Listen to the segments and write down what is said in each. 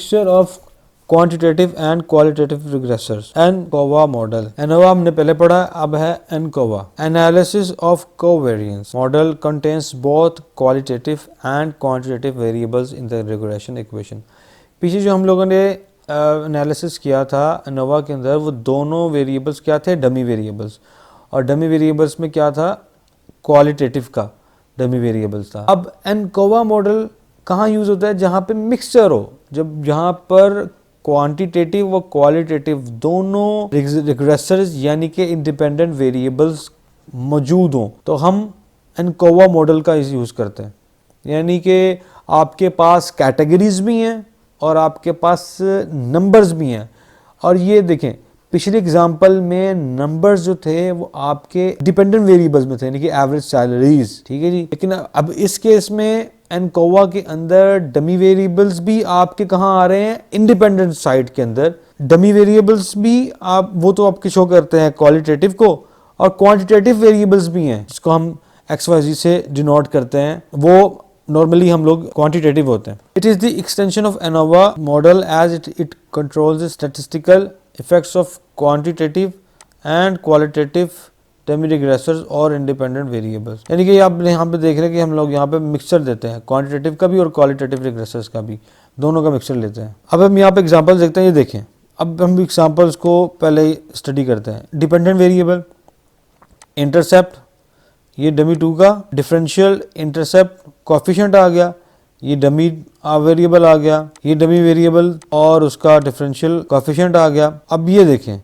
Mixture of quantitative and qualitative regressors, ANCOVA model. ANOVA हमने पहले पढ़ा, अब है ANCOVA. Analysis of covariance model contains both qualitative and quantitative variables in the regression equation. पीछे जो हम लोगों ने एनालिसिस किया था एनोवा के अंदर, वो दोनों वेरिएबल्स क्या थे, डमी वेरिएबल्स, और डमी वेरिएबल्स में क्या था, क्वालिटेटिव का डमी वेरिएबल्स था। अब एनकोवा मॉडल कहाँ यूज होता है, जहाँ पे मिक्सचर हो, जब जहाँ पर क्वांटिटेटिव व क्वालिटेटिव दोनों रिग्रेसर्स यानी कि इंडिपेंडेंट वेरिएबल्स मौजूद हों, तो हम एनकोवा मॉडल का यूज करते हैं। यानी कि आपके पास कैटेगरीज भी हैं और आपके पास नंबर्स भी हैं। और ये देखें, पिछले एग्जाम्पल में नंबर्स जो थे वो आपके डिपेंडेंट वेरिएबल्स में थे, यानी कि एवरेज सैलरीज, ठीक है जी। लेकिन अब इस केस में एनकोवा के अंदर डमी वेरिएबल्स भी आपके कहाँ आ रहे हैं, इंडिपेंडेंट साइड के अंदर। डमी वेरिएबल्स भी आप वो तो आपके शो करते हैं क्वालिटेटिव को, और क्वांटिटेटिव वेरिएबल्स भी हैं जिसको हम XYZ से डिनोट करते हैं, वो नॉर्मली हम लोग क्वांटिटेटिव होते हैं। It is the extension of ANOVA model as it controls the statistical effects of quantitative and qualitative dummy regressors और इंडिपेंडेंट वेरिएबल्स। यानी कि आप यहाँ पे देख रहे हैं कि हम लोग यहाँ पे मिक्सचर देते हैं, क्वांटिटेटिव का भी और क्वालिटेटिव रिग्रेसर्स का भी, दोनों का मिक्सचर लेते हैं। अब हम यहाँ पे एग्जांपल्स देखते हैं, ये देखें। अब हम एग्जांपल्स को पहले स्टडी करते हैं। डिपेंडेंट वेरिएबल, इंटरसेप्ट, ये डमी 2 का डिफरेंशियल इंटरसेप्ट कोएफिशिएंट आ गया, ये डमी वेरिएबल आ गया, ये डमी वेरिएबल और उसका डिफरेंशियल कोएफिशिएंट आ गया। अब ये देखें,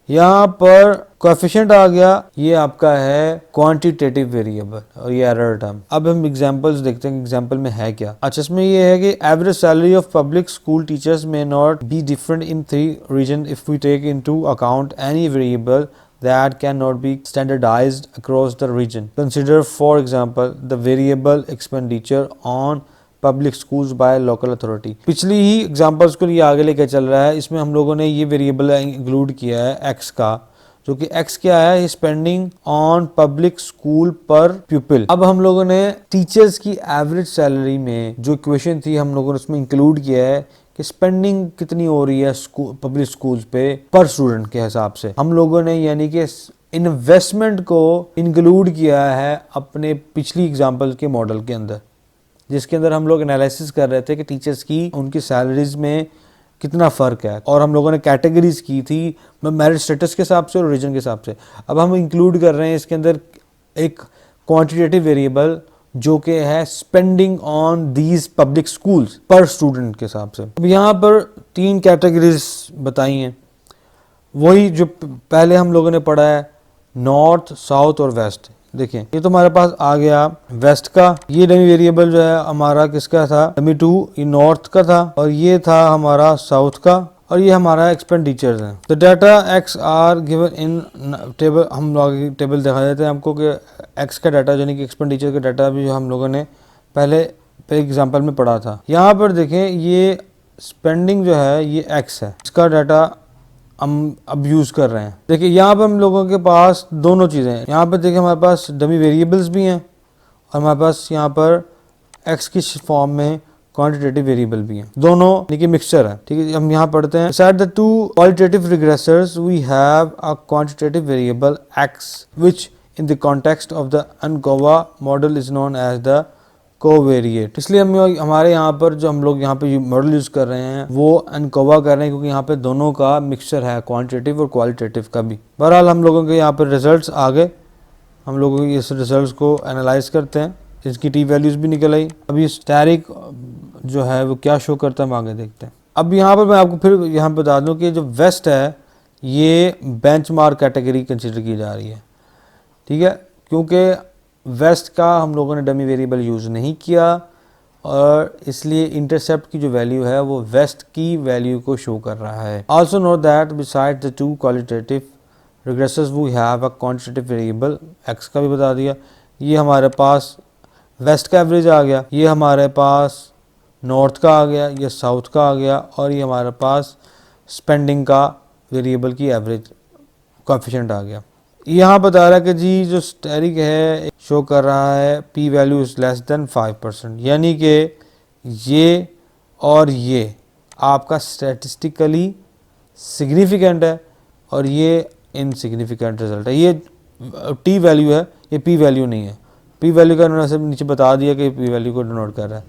यहाँ पर कोएफिशिएंट आ गया, ये आपका है क्वांटिटेटिव वेरिएबल और ये एरर टर्म। अब हम एग्जांपल्स देखते हैं, एग्जांपल में है क्या। अच्छा, इसमें ये है कि average salary of public school teachers में not be different in 3 region if we take into account any variable that cannot be standardized across the region. Consider, for example, the variable expenditure on public schools by local authority. पिछली ही examples को ये आगे लेकर चल रहा है। इसमें हम लोगों ने ये वेरिएबल इंक्लूड किया है x का, जो कि x क्या है, स्पेंडिंग ऑन पब्लिक स्कूल पर प्यूपिल। अब हम लोगों ने टीचर्स की एवरेज सैलरी में जो इक्वेशन थी, हम लोगों ने उसमें इंक्लूड किया है कि स्पेंडिंग कितनी हो रही है पब्लिक स्कूल्स पे पर स्टूडेंट के हिसाब से। हम लोगों ने यानी कि इन्वेस्टमेंट को इंक्लूड किया है अपने पिछली एग्जांपल के मॉडल के अंदर, जिसके अंदर हम लोग एनालिसिस कर रहे थे कि टीचर्स की उनकी सैलरीज में कितना फ़र्क है, और हम लोगों ने कैटेगरीज की थी मेरिट स्टेटस के हिसाब से और रीजन के हिसाब से। अब हम इंक्लूड कर रहे हैं इसके अंदर एक क्वांटिटेटिव वेरिएबल जो कि है spending on these public schools पर स्टूडेंट के हिसाब से। अब यहाँ पर 3 कैटेगरीज बताई हैं, वही जो पहले हम लोगों ने पढ़ा है, नॉर्थ, साउथ और वेस्ट। देखें, ये तो हमारे पास आ गया वेस्ट का। ये डमी वेरिएबल जो है हमारा किसका था, डमी 2, ये नॉर्थ का था, और ये था हमारा साउथ का, और ये हमारा एक्सपेंडिचर्स है। The data X are given in table, हम लोग टेबल दिखा देते हैं आपको कि एक्स का डाटा यानी कि एक्सपेंडिचर का डाटा भी हम लोगों ने पहले एग्जांपल में पढ़ा था। यहाँ पर देखें, ये स्पेंडिंग जो है ये एक्स है, इसका डाटा हम अब यूज़ कर रहे हैं। देखिए, यहाँ पर हम लोगों के पास दोनों चीज़ें हैं। यहाँ पर देखिए, हमारे पास डमी वेरिएबल्स भी हैं और हमारे पास यहाँ पर एक्स की फॉर्म में क्वांटिटेटिव वेरिएबल भी हैं, दोनों यानी कि मिक्सचर है। ठीक है, हम यहाँ पढ़ते हैं। Beside the two qualitative regressors, we have a quantitative variable x, which in the context of the ANCOVA model is known as the covariate। इसलिए हम हमारे यहाँ पर जो हम लोग यहाँ पे मॉडल यूज कर रहे हैं वो ANCOVA कर रहे हैं, क्योंकि यहाँ पे दोनों का मिक्सचर है, क्वांटिटेटिव और क्वालिटेटिव का भी। बहरहाल हम लोगों के यहाँ पर रिजल्ट्स आ गए, हम लोगों के इस रिजल्ट्स को एनालाइज करते हैं। इसकी टी वैल्यूज़ भी निकल आई। अभी स्टैरिक जो है वो क्या शो करता है, हम आगे देखते हैं। अब यहाँ पर मैं आपको फिर यहाँ बता दूँ कि जो वेस्ट है ये बेंचमार्क कैटेगरी कंसिडर की जा रही है, ठीक है, क्योंकि वेस्ट का हम लोगों ने डमी वेरिएबल यूज़ नहीं किया और इसलिए इंटरसेप्ट की जो वैल्यू है वो वेस्ट की वैल्यू को शो कर रहा है। Also note that beside the 2 qualitative regressors we have a quantitative variable, X का भी बता दिया। ये हमारे पास वेस्ट का एवरेज आ गया, ये हमारे पास नॉर्थ का आ गया, ये साउथ का आ गया, और ये हमारे पास स्पेंडिंग का वेरिएबल की एवरेज कोएफिशिएंट आ गया। यहाँ बता रहा है कि जी जो स्टेरिक है शो कर रहा है P value is less than 5%, यानी कि ये और ये आपका स्टैटिस्टिकली सिग्निफिकेंट है और ये इनसिग्निफिकेंट रिजल्ट है। ये टी वैल्यू है, ये पी वैल्यू नहीं है। पी वैल्यू का उन्होंने सब नीचे बता दिया कि पी वैल्यू को डिनोट कर रहा है,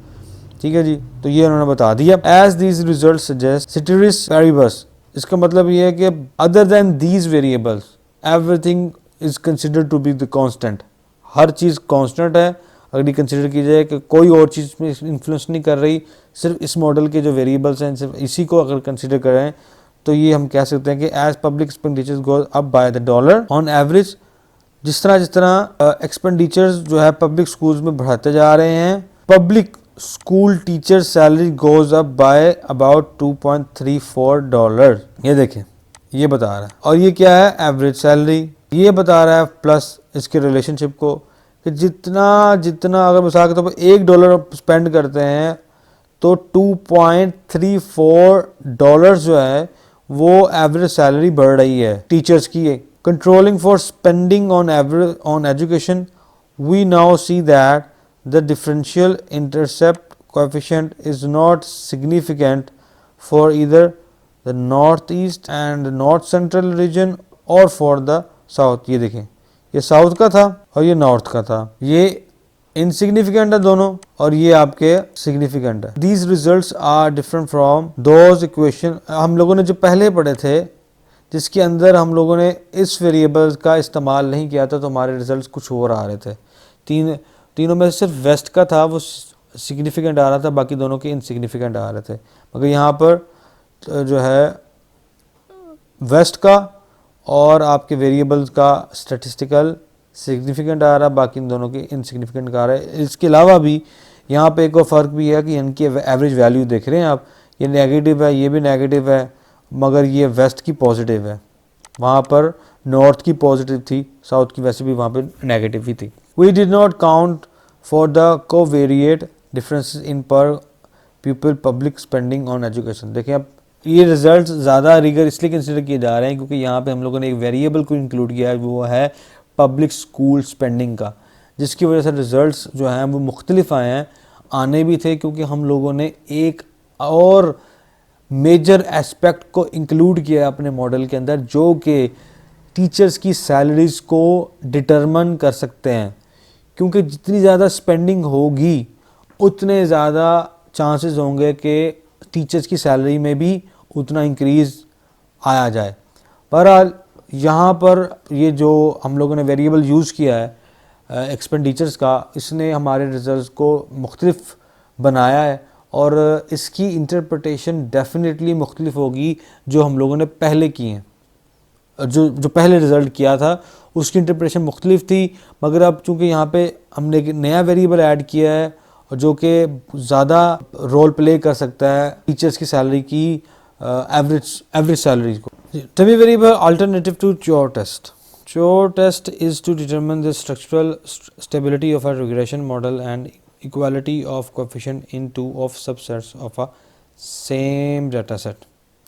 ठीक है जी। तो ये उन्होंने बता दिया। As these result suggest ceteris variables, इसका मतलब ये है कि other than these variables everything is considered to be the constant. हर चीज़ कांस्टेंट है अगर ये कंसिडर की जाए कि कोई और चीज़ में इन्फ्लुएंस नहीं कर रही, सिर्फ इस मॉडल के जो वेरिएबल्स हैं सिर्फ इसी को अगर कंसिडर करें तो ये हम कह सकते हैं कि as public expenditures go up by the dollar on average, जिस तरह एक्सपेंडिचर्स जो है पब्लिक स्कूल्स में बढ़ाते जा रहे हैं, public school teacher salary goes up by about $2.34। ये देखें, ये बता रहा है। और ये क्या है, एवरेज सैलरी, ये बता रहा है प्लस इसके रिलेशनशिप को कि जितना जितना अगर मिसाल के तौर पर $1 स्पेंड करते हैं तो $2.34 जो है वो एवरेज सैलरी बढ़ रही है टीचर्स की। Controlling for spending on average on education, we now see that the differential intercept coefficient is not significant for either the north east and north central region और फॉर द साउथ। ये देखें, ये south का था और ये north का था, ये इनसिग्निफिकेंट है दोनों और ये आपके सिग्निफिकेंट है। These results are different from those equation हम लोगों ने जो पहले पढ़े थे, जिसके अंदर हम लोगों ने इस वेरिएबल्स का इस्तेमाल नहीं किया था तो हमारे रिजल्ट्स कुछ और आ रहे थे। तीनों में से सिर्फ वेस्ट का था वो सिग्निफिकेंट आ रहा था, बाकी दोनों के इनसिग्निफिकेंट आ रहे थे। मगर यहाँ पर जो है वेस्ट का और आपके वेरिएबल्स का स्टैटिस्टिकल सिग्निफिकेंट आ रहा है, बाकी इन दोनों के इनसिग्निफिकेंट आ रहा है। इसके अलावा भी यहाँ पे एक और फ़र्क भी है कि इनकी एवरेज वैल्यू देख रहे हैं आप, ये नेगेटिव है, ये भी नेगेटिव है, मगर ये वेस्ट की पॉजिटिव है। वहाँ पर नॉर्थ की पॉजिटिव थी, साउथ की वैसे भी वहाँ पे नेगेटिव ही थी। We did not count for the covariate differences in per pupil public spending on education. देखें अब ये रिजल्ट ज़्यादा रिगर इसलिए कंसिडर किए जा रहे हैं क्योंकि यहाँ पे हम लोगों ने एक वेरिएबल को इंक्लूड किया है, वो है पब्लिक स्कूल स्पेंडिंग का, जिसकी वजह से रिजल्ट्स जो हैं वो मुख्तलिफ आए हैं। आने भी थे क्योंकि हम लोगों ने एक और मेजर एस्पेक्ट को इंक्लूड किया है अपने मॉडल के अंदर, जो कि टीचर्स की सैलरीज़ को डिटरमन कर सकते हैं। क्योंकि जितनी ज़्यादा स्पेंडिंग होगी उतने ज़्यादा चांसेस होंगे कि टीचर्स की सैलरी में भी उतना इंक्रीज़ आया जाए। बहरहाल यहाँ पर ये जो हम लोगों ने वेरिएबल यूज़ किया है एक्सपेंडिचर्स का, इसने हमारे रिजल्ट्स को मुख्तलिफ बनाया है और इसकी इंटरप्रिटेशन डेफिनेटली मुख्तलिफ होगी जो हम लोगों ने पहले की हैं। जो पहले रिज़ल्ट किया था उसकी इंटरप्रिटेशन मुख्तलिफ थी, मगर अब चूँकि यहाँ पे हमने एक नया वेरिएबल ऐड किया है जो कि ज़्यादा रोल प्ले कर सकता है टीचर्स की सैलरी की एवरेज सैलरी को। Dummy variable alternative to Chow test. Chow test is to determine the structural stability of a regression model and equality of coefficient in two of subsets of a same data set.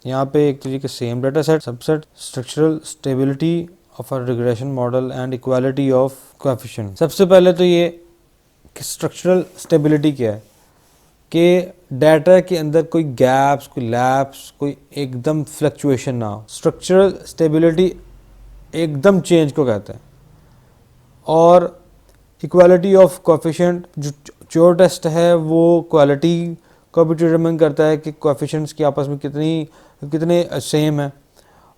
यहाँ पे एक तरीके same data set subset structural stability of a regression model and equality of coefficient. सबसे पहले तो ये structural stability क्या है कि डाटा के अंदर कोई गैप्स, कोई लैप्स, कोई एकदम फ्लक्चुएशन ना हो। स्ट्रक्चरल स्टेबिलिटी एकदम चेंज को कहते हैं। और इक्वालिटी ऑफ कोएफिशिएंट, जो Chow टेस्ट है वो क्वालिटी को भी डिटरमिन करता है कि कोएफिशिएंट्स की आपस में कितने सेम है।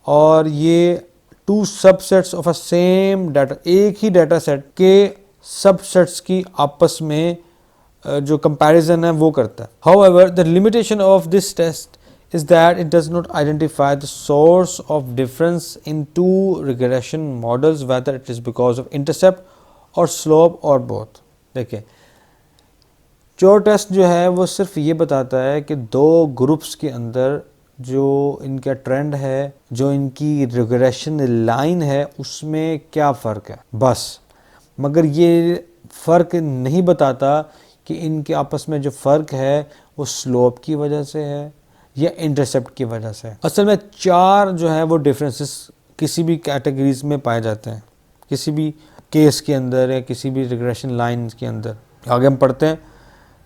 और ये two subsets of a same data, एक ही डाटा सेट के सबसेट्स की आपस में जो कंपैरिजन है वो करता है। However the limitation of this test is that it does not identify the source of difference in two regression models, whether it is because of intercept or slope or both. देखिए Chow test जो है वो सिर्फ ये बताता है कि दो ग्रुप्स के अंदर जो इनका ट्रेंड है, जो इनकी रिग्रेशन लाइन है, उसमें क्या फ़र्क है बस। मगर ये फ़र्क नहीं बताता कि इनके आपस में जो फ़र्क है वो स्लोप की वजह से है या इंटरसेप्ट की वजह से। असल में चार जो है वो डिफरेंसेस किसी भी कैटेगरीज में पाए जाते हैं, किसी भी केस के अंदर या किसी भी रिग्रेशन लाइन के अंदर। आगे हम पढ़ते हैं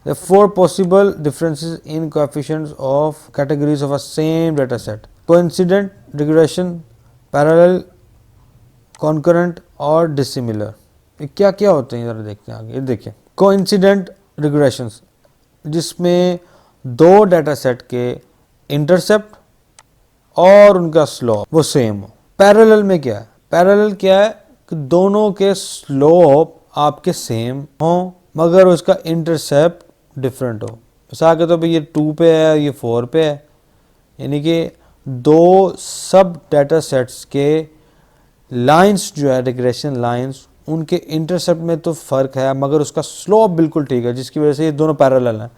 The four possible differences in coefficients of categories of a same data set: coincident, regression, parallel, concurrent और dissimilar. ये क्या क्या होते हैं, ज़रा देखते हैं आगे. ये देखिए, coincident regressions, जिसमें दो डाटा सेट के इंटरसेप्ट और उनका स्लोप वो सेम हो. पैरेलल में क्या है? पैरेलल क्या है कि दोनों के स्लोप आपके सेम हो मगर उसका इंटरसेप्ट डिफरेंट हो. मिसाल के तौर पे ये 2 पे है, ये 4 पे है, यानी कि दो सब डाटा सेट्स के लाइंस जो है, रिग्रेशन लाइंस, उनके इंटरसेप्ट में तो फ़र्क है मगर उसका स्लोप बिल्कुल ठीक है, जिसकी वजह से ये दोनों पैरेलल हैं.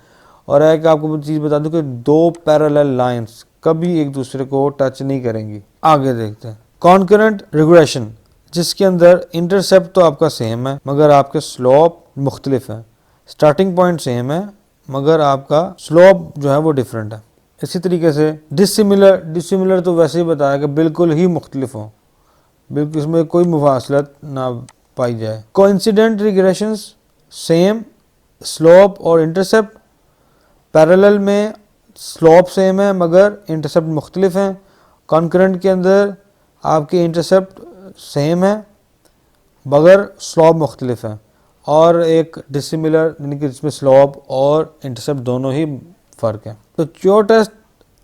और है कि आपको चीज़ बता दूं कि दो पैरेलल लाइंस कभी एक दूसरे को टच नहीं करेंगी. आगे देखते हैं कॉन्करेंट रिग्रेशन, जिसके अंदर इंटरसेप्ट तो आपका सेम है मगर आपके स्लोप मुख्तलिफ है. स्टार्टिंग पॉइंट सेम है मगर आपका स्लोप जो है वो डिफरेंट है. इसी तरीके से डिसिमिलर, डिसिमिलर तो वैसे ही बताया कि बिल्कुल ही मुख्तलिफ हो, बिल्कुल इसमें कोई मुफासलत ना पाई जाए. कोइंसिडेंट रिग्रेशंस सेम स्लोप और इंटरसेप्ट. पैरेलल में स्लोप सेम है मगर इंटरसेप्ट मुख्तलिफ हैं. कॉन्करेंट के अंदर आपके इंटरसेप्ट सेम है मगर स्लोप मुख्तलिफ हैं. और एक डिसिमिलर यानी कि जिसमें स्लोप और इंटरसेप्ट दोनों ही फ़र्क है. तो जो टेस्ट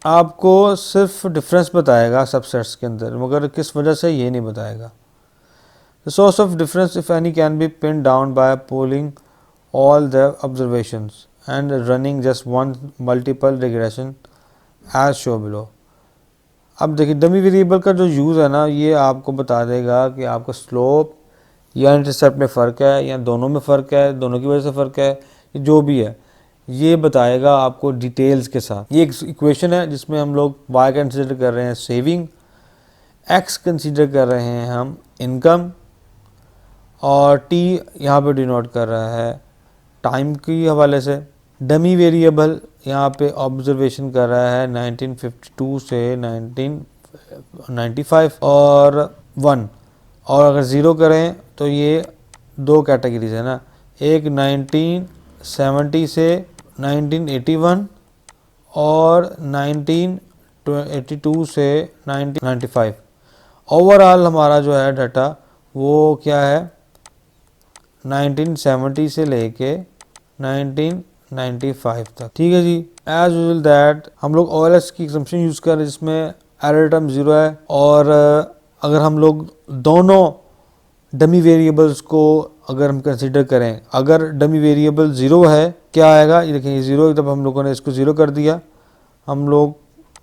आपको सिर्फ डिफरेंस बताएगा सबसेट्स के अंदर मगर किस वजह से ये नहीं बताएगा. The source of difference if any can be pin down by pooling all the observations and running just one multiple regression as show below. अब देखिए डमी वेरिएबल का जो यूज़ है ना, ये आपको बता देगा कि आपका स्लोप या इंटरसेप्ट में फ़र्क है या दोनों में फ़र्क है, दोनों की वजह से फ़र्क है, जो भी है ये बताएगा आपको डिटेल्स के साथ. ये एक इक्वेशन है जिसमें हम लोग y कंसीडर कर रहे हैं सेविंग, x कंसीडर कर रहे हैं हम इनकम, और t यहाँ पे डिनोट कर रहा है टाइम के हवाले से. डमी वेरिएबल यहाँ पे ऑब्जर्वेशन कर रहा है 1952 से 1995 और 1, और अगर ज़ीरो करें तो ये दो कैटेगरीज है ना, एक 1970 से 1981 और 1982 से 1995. ओवरऑल हमारा जो है डाटा वो क्या है 1970 से लेके 1995 तक. ठीक है जी. एज यूजुअल दैट हम लोग OLS की एग्जम्पशन यूज़ कर रहे हैं जिसमें एरर टर्म ज़ीरो है. और अगर हम लोग दोनों डमी वेरिएबल्स को अगर हम कंसीडर करें, अगर डमी वेरिएबल ज़ीरो है क्या आएगा, ये देखें ज़ीरो, तब हम लोगों ने इसको ज़ीरो कर दिया. हम लोग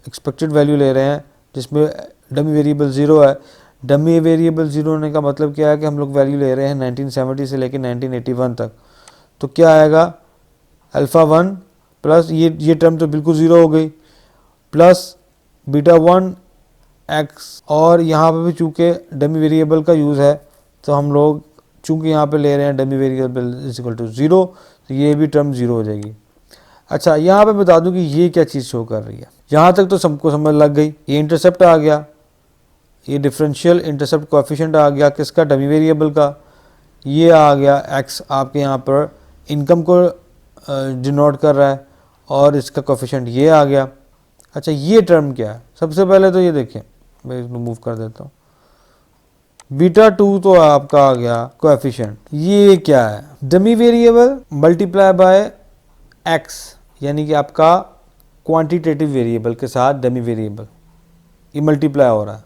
एक्सपेक्टेड वैल्यू ले रहे हैं जिसमें डमी वेरिएबल ज़ीरो है. डमी वेरिएबल ज़ीरो होने का मतलब क्या है कि हम लोग वैल्यू ले रहे हैं 1970 से लेकर 1981 तक. तो क्या आएगा अल्फ़ा 1 प्लस ये टर्म तो बिल्कुल ज़ीरो हो गई, प्लस बीटा 1 एक्स. और यहाँ पे भी चूँकि डमी वेरिएबल का यूज़ है तो हम लोग चूँकि यहाँ पे ले रहे हैं dummy variable is equal to zero, तो ये भी टर्म ज़ीरो हो जाएगी. अच्छा, यहाँ पे बता दूँ कि ये क्या चीज़ शो कर रही है. यहाँ तक तो सबको समझ लग गई. ये इंटरसेप्ट आ गया, ये डिफरेंशियल इंटरसेप्ट कोएफिशिएंट आ गया किसका, डमी वेरिएबल का. ये आ गया एक्स आपके यहाँ पर इनकम को डिनोट कर रहा है और इसका कोएफिशिएंट ये आ गया. अच्छा, ये टर्म क्या है? सबसे पहले तो ये देखें, मैं इसको मूव कर देता हूँ. बीटा 2 तो आपका आ गया कोएफिशिएंट. ये क्या है? Dummy variable multiply by x, यानी कि आपका क्वांटिटेटिव वेरिएबल के साथ डमी वेरिएबल ये मल्टीप्लाई हो रहा है.